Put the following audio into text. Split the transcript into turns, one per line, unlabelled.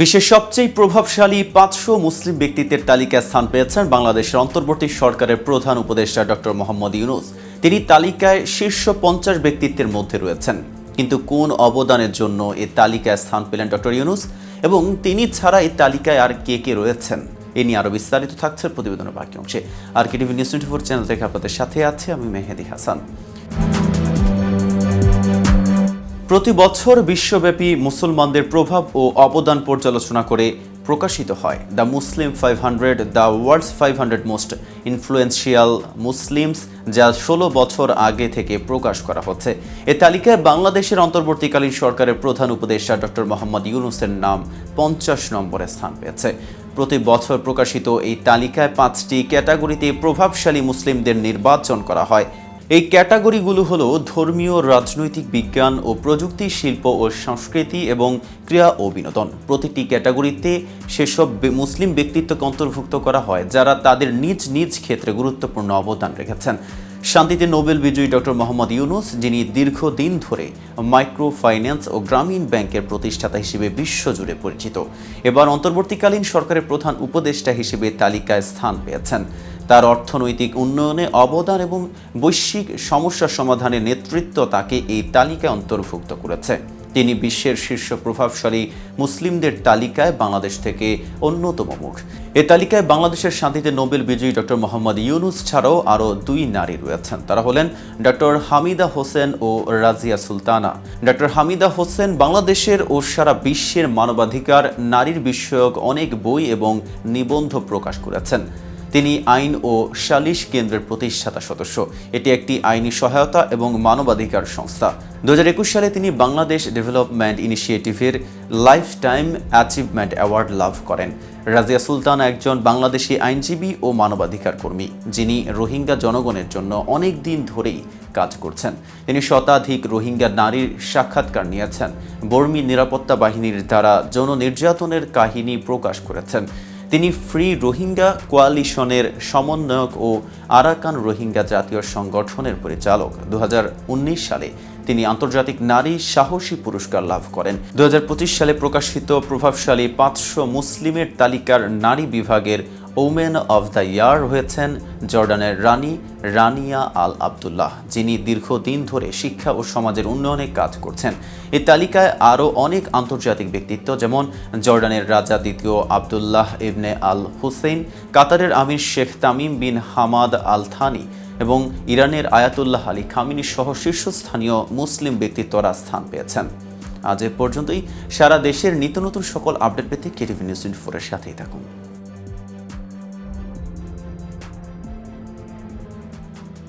বিশ্বের সবচেয়ে প্রভাবশালী ৫০০ মুসলিম ব্যক্তিত্বের তালিকায় স্থান পেয়েছেন বাংলাদেশের অন্তর্বর্তী সরকারের প্রধান উপদেষ্টা ডক্টর মোহাম্মদ ইউনূস। তিনি তালিকায় শীর্ষ ৫০ ব্যক্তিত্বের মধ্যে রয়েছেন। কিন্তু কোন অবদানের জন্য এই তালিকায় স্থান পেলেন ডক্টর ইউনূস এবং তিনি ছাড়া এই তালিকায় আর কে কে রয়েছেন, এ নিয়ে আরও বিস্তারিত থাকছে প্রতিবেদনের বাকি অংশে। RKTV নিউজ 24 চ্যানেল থেকে আপনাদের সাথে আছে আমি মেহেদি হাসান। প্রতি বছর বিশ্বব্যাপী মুসলমানদের প্রভাব ও অবদান পর্যালোচনা করে প্রকাশিত হয় the Muslim 500, the world's 500 most influential Muslims, যা 16 বছর আগে থেকে প্রকাশ করা হচ্ছে। এ তালিকায় বাংলাদেশের অন্তর্বর্তীকালীন সরকারের প্রধান উপদেষ্টা ডক্টর মোহাম্মদ ইউনূসের নাম 50 নম্বরে স্থান পেয়েছে। প্রতি বছর প্রকাশিত এই তালিকায় 5টি ক্যাটাগরিতে প্রভাবশালী মুসলিমদের নির্বাচন করা হয়। এই ক্যাটাগরিগুলো হলো ধর্মীয়, রাজনৈতিক, বিজ্ঞান ও প্রযুক্তি, শিল্প ও সংস্কৃতি এবং ক্রীড়া ও বিনোদন। প্রতিটি ক্যাটাগরিতে সেসব মুসলিম ব্যক্তিত্বকে অন্তর্ভুক্ত করা হয় যারা তাদের নিজ নিজ ক্ষেত্রে গুরুত্বপূর্ণ অবদান রেখেছেন। শান্তিতে নোবেল বিজয়ী ডক্টর মোহাম্মদ ইউনূস, যিনি দীর্ঘদিন ধরে মাইক্রো ফাইন্যান্স ও গ্রামীণ ব্যাংকের প্রতিষ্ঠাতা হিসেবে বিশ্বজুড়ে পরিচিত, এবার অন্তর্বর্তীকালীন সরকারের প্রধান উপদেষ্টা হিসেবে তালিকায় স্থান পেয়েছেন। তার অর্থনৈতিক উন্নয়নে অবদান এবং বৈশ্বিক সমস্যা সমাধানের নেতৃত্ব তাকে এই তালিকায় অন্তর্ভুক্ত করেছে। তিনি বিশ্বের শীর্ষ প্রভাবশালী মুসলিমদের তালিকায় বাংলাদেশ থেকে অন্যতম মুখ। এ তালিকায় বাংলাদেশের শান্তিতে নোবেল বিজয়ী ডক্টর মোহাম্মদ ইউনূস ছাড়াও আরও 2 নারী রয়েছেন। তারা হলেন ডক্টর হামিদা হোসেন ও রাজিয়া সুলতানা। ডক্টর হামিদা হোসেন বাংলাদেশের ও সারা বিশ্বের মানবাধিকার, নারীর বিষয়ক অনেক বই এবং নিবন্ধ প্রকাশ করেছেন। তিনি আইন ও সালিশ কেন্দ্রের প্রতিষ্ঠাতা সদস্য। এটি একটি আইনি সহায়তা এবং মানবাধিকার সংস্থা। 2021 সালে তিনি বাংলাদেশ ডেভেলপমেন্ট ইনিশিয়েটিভের লাইফ টাইম অ্যাচিভমেন্ট অ্যাওয়ার্ড লাভ করেন। রাজিয়া সুলতানা একজন বাংলাদেশি আইনজীবী ও মানবাধিকার কর্মী, যিনি রোহিঙ্গা জনগণের জন্য অনেক দিন ধরেই কাজ করছেন। তিনি শতাধিক রোহিঙ্গা নারীর সাক্ষাৎকার নিয়েছেন, বর্মী নিরাপত্তা বাহিনীর দ্বারা যৌন নির্যাতনের কাহিনী প্রকাশ করেছেন। তিনি ফ্রি রোহিঙ্গা কোয়ালিশনের সমন্বয়ক ও আরাকান রোহিঙ্গা জাতীয় সংগঠনের পরিচালক। 2019 সালে তিনি আন্তর্জাতিক নারী সাহসী পুরস্কার লাভ করেন। 2025 সালে প্রকাশিত প্রভাবশালী 500 মুসলিমের তালিকার নারী বিভাগের ওমেন অব দ্য ইয়ার হয়েছেন জর্ডানের রানী রানিয়া আল আবদুল্লাহ, যিনি দীর্ঘদিন ধরে শিক্ষা ও সমাজের উন্নয়নে কাজ করছেন। এই তালিকায় আরও অনেক আন্তর্জাতিক ব্যক্তিত্ব, যেমন জর্ডানের রাজা দ্বিতীয় আবদুল্লাহ ইবনে আল হুসেইন, কাতারের amir Sheikh Tamim bin Hamad Al Thani এবং ইরানের আয়াতুল্লাহ আলী খামিনি সহ শীর্ষস্থানীয় মুসলিম ব্যক্তিত্বরা স্থান পেয়েছেন। আজ এ পর্যন্তই। সারা দেশের নিত্য নতুন সকল আপডেট পেতে KTV নিউজ 24 এর সাথেই থাকুন।